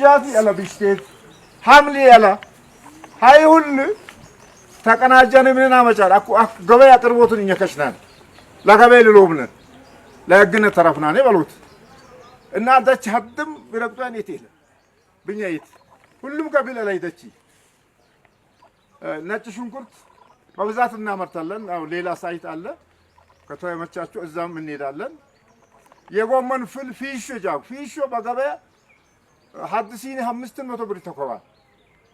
ባጃጅ ያለ ቢስኬት ሐምሊ ያለ ሃይ ሁሉ ተቀናጀን ምን አመጫል ገበያ አቅርቦቱን እየከሽናል ለገበያ ልሎብነ ለግነ ተረፍናኔ በሉት እና አንተች ሀብም ቢረግጧን የቴለ ብኛይት ሁሉም ከቢለ ላይ ደቺ ነጭ ሽንኩርት በብዛት እናመርታለን። አው ሌላ ሳይት አለ ከተመቻችሁ እዛም እንሄዳለን። የጎመን ፊሾ ጃው ፊሾ በገበያ ሐድሲን 500 ብር ተቆባል።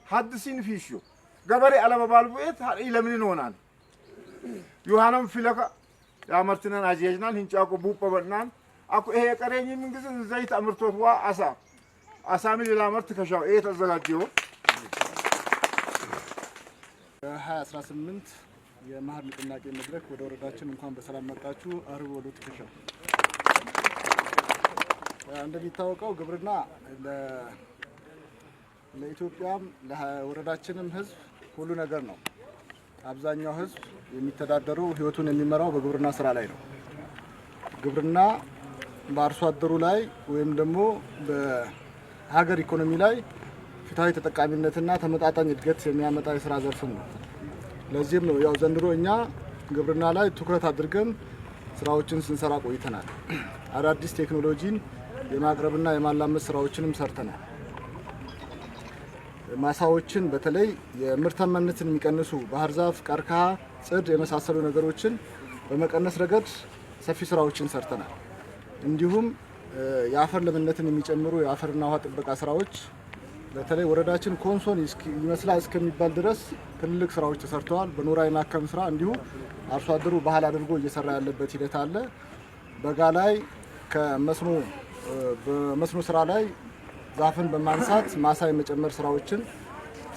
ሐድሲን ፊሾ ገበሬ አለበባልቡት ለምን ሆናል ዮሐናም ፊለካ ያመርትነን አጂየጅናን hincaቆ ቡቆበናን አኩ ይሄ ቀረኝ ምን ግዝ ዘይት አምርቶት ዋ አሳሚ ለማምርት ከሻው ይሄ ተዘጋጀው 2018 የመኸር ንቅናቄ መድረክ ወደ ወረዳችን እንኳን በሰላም መጣችሁ። አርብ ወሉት ከሻው እንደሚታወቀው ግብርና ለኢትዮጵያም ለወረዳችንም ህዝብ ሁሉ ነገር ነው። አብዛኛው ህዝብ የሚተዳደረው ህይወቱን የሚመራው በግብርና ስራ ላይ ነው። ግብርና በአርሶ አደሩ ላይ ወይም ደግሞ በሀገር ኢኮኖሚ ላይ ፍትሃዊ ተጠቃሚነትና ተመጣጣኝ እድገት የሚያመጣ የስራ ዘርፍ ነው። ለዚህም ነው ያው ዘንድሮ እኛ ግብርና ላይ ትኩረት አድርገን ስራዎችን ስንሰራ ቆይተናል። አዳዲስ ቴክኖሎጂን የማቅረብና የማላመድ ስራዎችንም ሰርተናል። ማሳዎችን በተለይ የምርታማነትን የሚቀንሱ ባህር ዛፍ፣ ቀርከሃ፣ ጽድ የመሳሰሉ ነገሮችን በመቀነስ ረገድ ሰፊ ስራዎችን ሰርተናል። እንዲሁም የአፈር ለምነትን የሚጨምሩ የአፈርና ውሃ ጥበቃ ስራዎች በተለይ ወረዳችን ኮንሶን ይመስላል እስከሚባል ድረስ ትልልቅ ስራዎች ተሰርተዋል። በኖራ የማከም ስራ እንዲሁ አርሶ አደሩ ባህል አድርጎ እየሰራ ያለበት ሂደት አለ። በጋ ላይ በመስኖ ስራ ላይ ዛፍን በማንሳት ማሳ የመጨመር ስራዎችን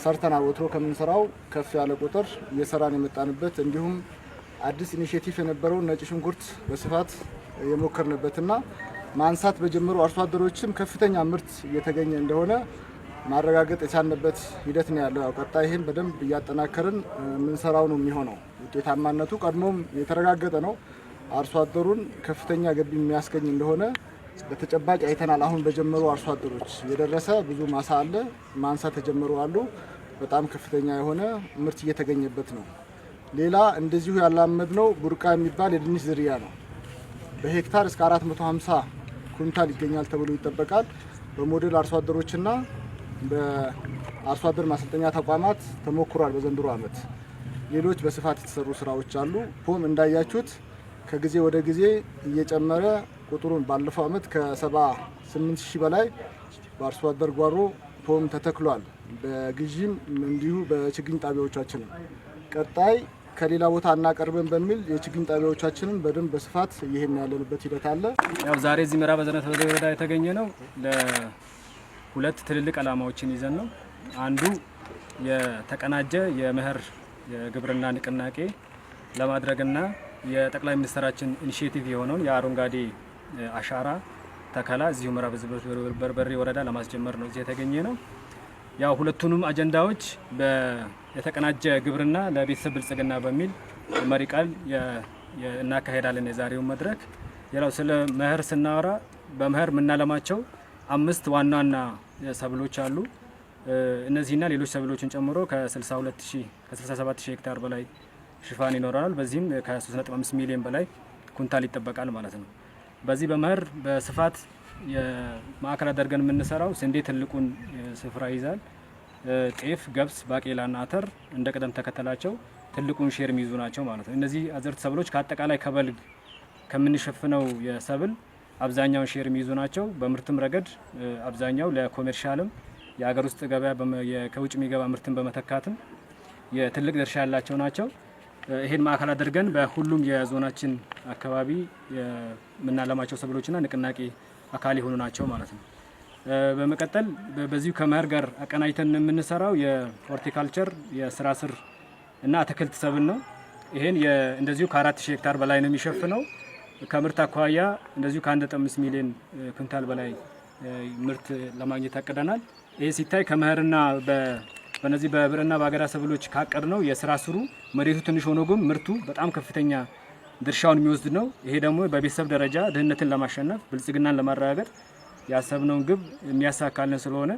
ሰርተናል። ወትሮ ከምንሰራው ከፍ ያለ ቁጥር እየሰራን የመጣንበት እንዲሁም አዲስ ኢኒሼቲቭ የነበረው ነጭ ሽንኩርት በስፋት የሞከርንበትና ማንሳት በጀመሩ አርሶ አደሮችም ከፍተኛ ምርት እየተገኘ እንደሆነ ማረጋገጥ የቻልንበት ሂደት ነው ያለው። ቀጣይ ይሄን በደንብ እያጠናከርን ምንሰራው ነው የሚሆነው። ውጤታማነቱ ቀድሞም የተረጋገጠ ነው። አርሶ አደሩን ከፍተኛ ገቢ የሚያስገኝ እንደሆነ በተጨባጭ አይተናል። አሁን በጀመሩ አርሶ አደሮች የደረሰ ብዙ ማሳ አለ፣ ማንሳት ተጀመሩ አሉ። በጣም ከፍተኛ የሆነ ምርት እየተገኘበት ነው። ሌላ እንደዚሁ ያላመድነው ቡርቃ የሚባል የድንች ዝርያ ነው። በሄክታር እስከ 450 ኩንታል ይገኛል ተብሎ ይጠበቃል። በሞዴል አርሶ አደሮችና በአርሶ አደር ማሰልጠኛ ተቋማት ተሞክሯል በዘንድሮ ዓመት። ሌሎች በስፋት የተሰሩ ስራዎች አሉ። ፖም እንዳያችሁት ከጊዜ ወደ ጊዜ እየጨመረ ቁጥሩን ባለፈው ዓመት ከ78000 በላይ በአርሶ አደር ጓሮ ፖም ተተክሏል። በግዢም እንዲሁ በችግኝ ጣቢያዎቻችንም ቀጣይ ከሌላ ቦታ እናቀርበን በሚል የችግኝ ጣቢያዎቻችንን በደንብ በስፋት ይሄን ያለንበት ሂደት አለ። ያው ዛሬ እዚህ ምዕራብ አዘርነት ወረዳ የተገኘ ነው ለሁለት ትልልቅ ዓላማዎችን ይዘን ነው። አንዱ የተቀናጀ የመኸር የግብርና ንቅናቄ ለማድረግና የጠቅላይ ሚኒስትራችን ኢኒሼቲቭ የሆነውን የአረንጓዴ አሻራ ተከላ እዚሁ ምዕራብ በርበሬ ወረዳ ለማስጀመር ነው እዚህ የተገኘ ነው። ያው ሁለቱንም አጀንዳዎች የተቀናጀ ግብርና ለቤተሰብ ብልጽግና በሚል መሪ ቃል እናካሄዳለን የዛሬውን መድረክ። ያው ስለ መኸር ስናወራ በመኸር ምናለማቸው 5 ዋና ዋና ሰብሎች አሉ። እነዚህና ሌሎች ሰብሎችን ጨምሮ ከ67000 ሄክታር በላይ ሽፋን ይኖራል። በዚህም ከ3.5 ሚሊዮን በላይ ኩንታል ይጠበቃል ማለት ነው። በዚህ በመኸር በስፋት የማዕከል አድርገን የምንሰራው ስንዴ ትልቁን ስፍራ ይዛል። ጤፍ፣ ገብስ፣ ባቄላና አተር እንደ ቅደም ተከተላቸው ትልቁን ሼር የሚይዙ ናቸው ማለት ነው። እነዚህ አዝርት ሰብሎች ከአጠቃላይ ከበልግ ከምንሸፍነው የሰብል አብዛኛውን ሼር የሚይዙ ናቸው። በምርትም ረገድ አብዛኛው ለኮሜርሻልም የሀገር ውስጥ ገበያ ከውጭ የሚገባ ምርትን በመተካትም የትልቅ ድርሻ ያላቸው ናቸው። ይሄን ማዕከል አድርገን በሁሉም የዞናችን አካባቢ የምናለማቸው ሰብሎችና ንቅናቄ አካል የሆኑ ናቸው ማለት ነው። በመቀጠል በዚሁ ከመኸር ጋር አቀናጅተን የምንሰራው የሆርቲካልቸር የስራ ስር እና አትክልት ሰብል ነው። ይሄን እንደዚሁ ከ4000 ሄክታር በላይ ነው የሚሸፍነው። ከምርት አኳያ እንደዚሁ ከ1.5 ሚሊዮን ኩንታል በላይ ምርት ለማግኘት አቅደናል። ይሄ ሲታይ ከመኸርና በነዚህ በብርና በአገዳ ሰብሎች ካቀድ ነው የስራ ስሩ መሬቱ ትንሽ ሆኖ ግን ምርቱ በጣም ከፍተኛ ድርሻውን የሚወስድ ነው። ይሄ ደግሞ በቤተሰብ ደረጃ ድህነትን ለማሸነፍ ብልጽግናን ለማረጋገጥ ያሰብነውን ግብ የሚያሳካልን ስለሆነ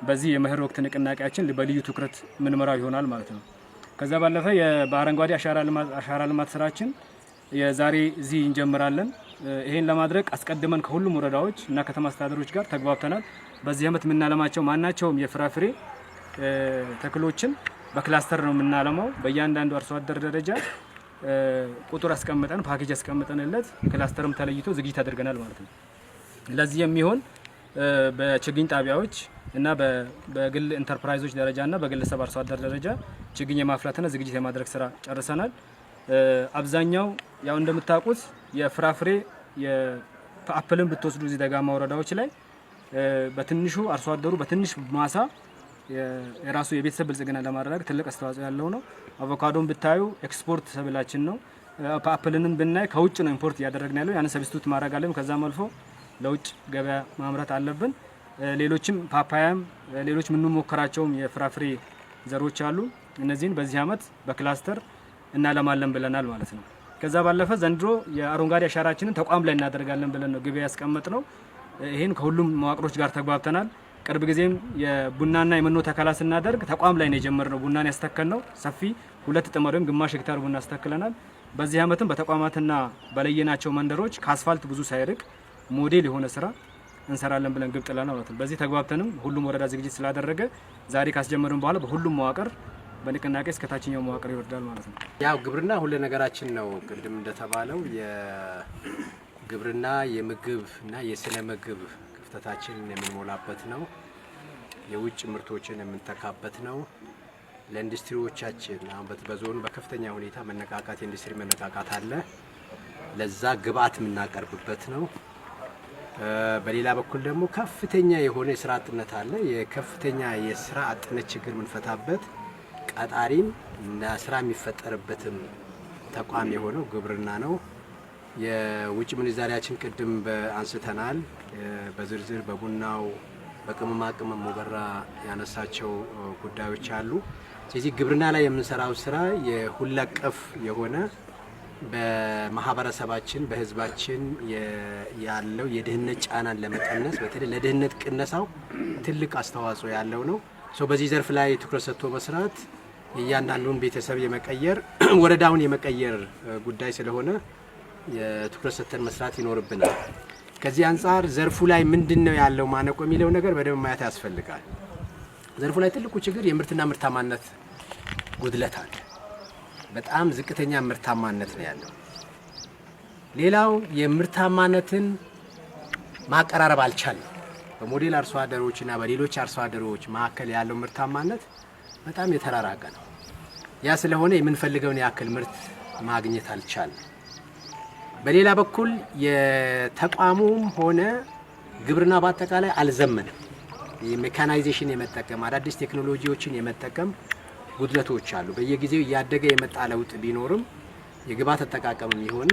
በዚህ የመኸር ወቅት ንቅናቄያችን በልዩ ትኩረት ምንመራው ይሆናል ማለት ነው። ከዛ ባለፈ በአረንጓዴ አሻራ ልማት ስራችን የዛሬ እዚህ እንጀምራለን። ይሄን ለማድረግ አስቀድመን ከሁሉም ወረዳዎች እና ከተማ አስተዳደሮች ጋር ተግባብተናል። በዚህ ዓመት የምናለማቸው ማናቸውም የፍራፍሬ ተክሎችን በክላስተር ነው የምናለማው። በእያንዳንዱ አርሶ አደር ደረጃ ቁጥር አስቀምጠን ፓኬጅ አስቀምጠንለት ክላስተርም ተለይቶ ዝግጅት አድርገናል ማለት ነው። ለዚህ የሚሆን በችግኝ ጣቢያዎች እና በግል ኢንተርፕራይዞች ደረጃ እና በግለሰብ አርሶ አደር ደረጃ ችግኝ የማፍላትና ዝግጅት የማድረግ ስራ ጨርሰናል። አብዛኛው ያው እንደምታውቁት የፍራፍሬ የአፕልን ብትወስዱ እዚህ ደጋማ ወረዳዎች ላይ በትንሹ አርሶ አደሩ በትንሽ ማሳ የራሱ የቤተሰብ ብልጽግና ለማድረግ ትልቅ አስተዋጽኦ ያለው ነው። አቮካዶን ብታዩ ኤክስፖርት ሰብላችን ነው። አፕልንን ብናይ ከውጭ ነው ኢምፖርት እያደረግን ያለው። ያን ሰብስቲቱት ማድረግ አለብን። ከዛም አልፎ ለውጭ ገበያ ማምረት አለብን። ሌሎችም ፓፓያም ሌሎች የምንሞክራቸውም የፍራፍሬ ዘሮች አሉ። እነዚህን በዚህ ዓመት በክላስተር እናለማለን ብለናል ማለት ነው። ከዛ ባለፈ ዘንድሮ የአረንጓዴ አሻራችንን ተቋም ላይ እናደርጋለን ብለን ነው ግብ ያስቀመጥ ነው። ይሄን ከሁሉም መዋቅሮች ጋር ተግባብተናል። ቅርብ ጊዜም የቡናና የመኖ ተከላ ስናደርግ ተቋም ላይ ነው የጀመርነው። ቡናን ያስተከልነው ሰፊ 2 ጥማድ ወይም ግማሽ ሄክታር ቡና አስተክለናል። በዚህ ዓመትም በተቋማትና በለየናቸው መንደሮች ከአስፋልት ብዙ ሳይርቅ ሞዴል የሆነ ስራ እንሰራለን ብለን ግብ ጥለናል ማለት ነው። በዚህ ተግባብተንም ሁሉም ወረዳ ዝግጅት ስላደረገ ዛሬ ካስጀመርን በኋላ በሁሉም መዋቅር በንቅናቄ እስከ ታችኛው መዋቅር ይወርዳል ማለት ነው። ያው ግብርና ሁሉ ነገራችን ነው። ቅድም እንደተባለው የግብርና የምግብና የስነ ምግብ ክፍተታችንን የምንሞላበት ነው። የውጭ ምርቶችን የምንተካበት ነው። ለኢንዱስትሪዎቻችን አሁን በዞኑ በከፍተኛ ሁኔታ መነቃቃት የኢንዱስትሪ መነቃቃት አለ። ለዛ ግብአት የምናቀርብበት ነው። በሌላ በኩል ደግሞ ከፍተኛ የሆነ የስራ አጥነት አለ። የከፍተኛ የስራ አጥነት ችግር የምንፈታበት ቀጣሪም እና ስራ የሚፈጠርበትም ተቋም የሆነው ግብርና ነው። የውጭ ምንዛሪያችን ቅድም አንስተናል። በዝርዝር በቡናው በቅመማ ቅመም ሙበራ ያነሳቸው ጉዳዮች አሉ። ስለዚህ ግብርና ላይ የምንሰራው ስራ የሁለቀፍ የሆነ በማህበረሰባችን በህዝባችን ያለው የድህነት ጫናን ለመቀነስ በተለይ ለድህነት ቅነሳው ትልቅ አስተዋጽኦ ያለው ነው። በዚህ ዘርፍ ላይ ትኩረት ሰጥቶ መስራት የእያንዳንዱን ቤተሰብ የመቀየር ወረዳውን የመቀየር ጉዳይ ስለሆነ የትኩረት ሰጥተን መስራት ይኖርብናል። ከዚህ አንጻር ዘርፉ ላይ ምንድነው ያለው ማነቆ የሚለው ነገር በደንብ ማየት ያስፈልጋል። ዘርፉ ላይ ትልቁ ችግር የምርትና ምርታማነት ጉድለት አለ። በጣም ዝቅተኛ ምርታማነት ነው ያለው። ሌላው የምርታማነትን ማቀራረብ አልቻለም። በሞዴል አርሶ አደሮችና በሌሎች አርሶ አደሮች መካከል ያለው ምርታማነት በጣም የተራራቀ ነው። ያ ስለሆነ የምንፈልገውን ያክል ምርት ማግኘት አልቻለም። በሌላ በኩል የተቋሙም ሆነ ግብርና በአጠቃላይ አልዘመንም። የሜካናይዜሽን የመጠቀም አዳዲስ ቴክኖሎጂዎችን የመጠቀም ጉድለቶች አሉ። በየጊዜው እያደገ የመጣ ለውጥ ቢኖርም የግብዓት አጠቃቀምም ይሁን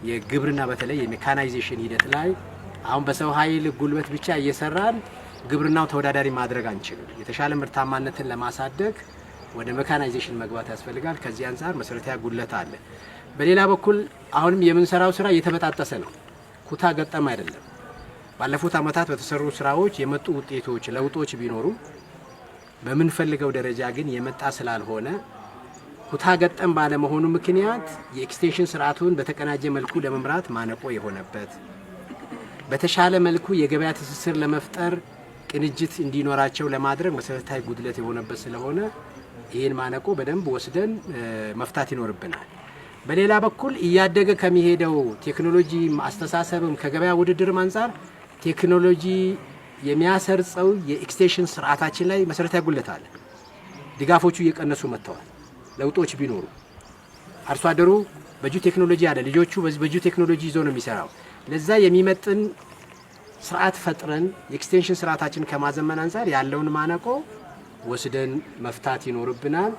የግብርና በተለይ የሜካናይዜሽን ሂደት ላይ አሁን በሰው ኃይል ጉልበት ብቻ እየሰራን ግብርናው ተወዳዳሪ ማድረግ አንችልም። የተሻለ ምርታማነትን ለማሳደግ ወደ ሜካናይዜሽን መግባት ያስፈልጋል። ከዚህ አንፃር መሰረታዊ ጉድለት አለ። በሌላ በኩል አሁንም የምንሰራው ስራ እየተበጣጠሰ ነው። ኩታ ገጠም አይደለም። ባለፉት ዓመታት በተሰሩ ስራዎች የመጡ ውጤቶች ለውጦች ቢኖሩ በምንፈልገው ደረጃ ግን የመጣ ስላልሆነ ኩታ ገጠም ባለመሆኑ ምክንያት የኤክስቴንሽን ስርዓቱን በተቀናጀ መልኩ ለመምራት ማነቆ የሆነበት በተሻለ መልኩ የገበያ ትስስር ለመፍጠር ቅንጅት እንዲኖራቸው ለማድረግ መሰረታዊ ጉድለት የሆነበት ስለሆነ ይህን ማነቆ በደንብ ወስደን መፍታት ይኖርብናል። በሌላ በኩል እያደገ ከሚሄደው ቴክኖሎጂ አስተሳሰብም ከገበያ ውድድርም አንፃር ቴክኖሎጂ የሚያሰርጸው የኤክስቴንሽን ስርዓታችን ላይ መሰረታዊ ጉድለት አለ። ድጋፎቹ እየቀነሱ መጥተዋል። ለውጦች ቢኖሩ አርሶ አደሩ በእጁ ቴክኖሎጂ አለ። ልጆቹ በእጁ ቴክኖሎጂ ይዞ ነው የሚሰራው። ለዛ የሚመጥን ስርዓት ፈጥረን የኤክስቴንሽን ስርዓታችን ከማዘመን አንፃር ያለውን ማነቆ ወስደን መፍታት ይኖርብናል።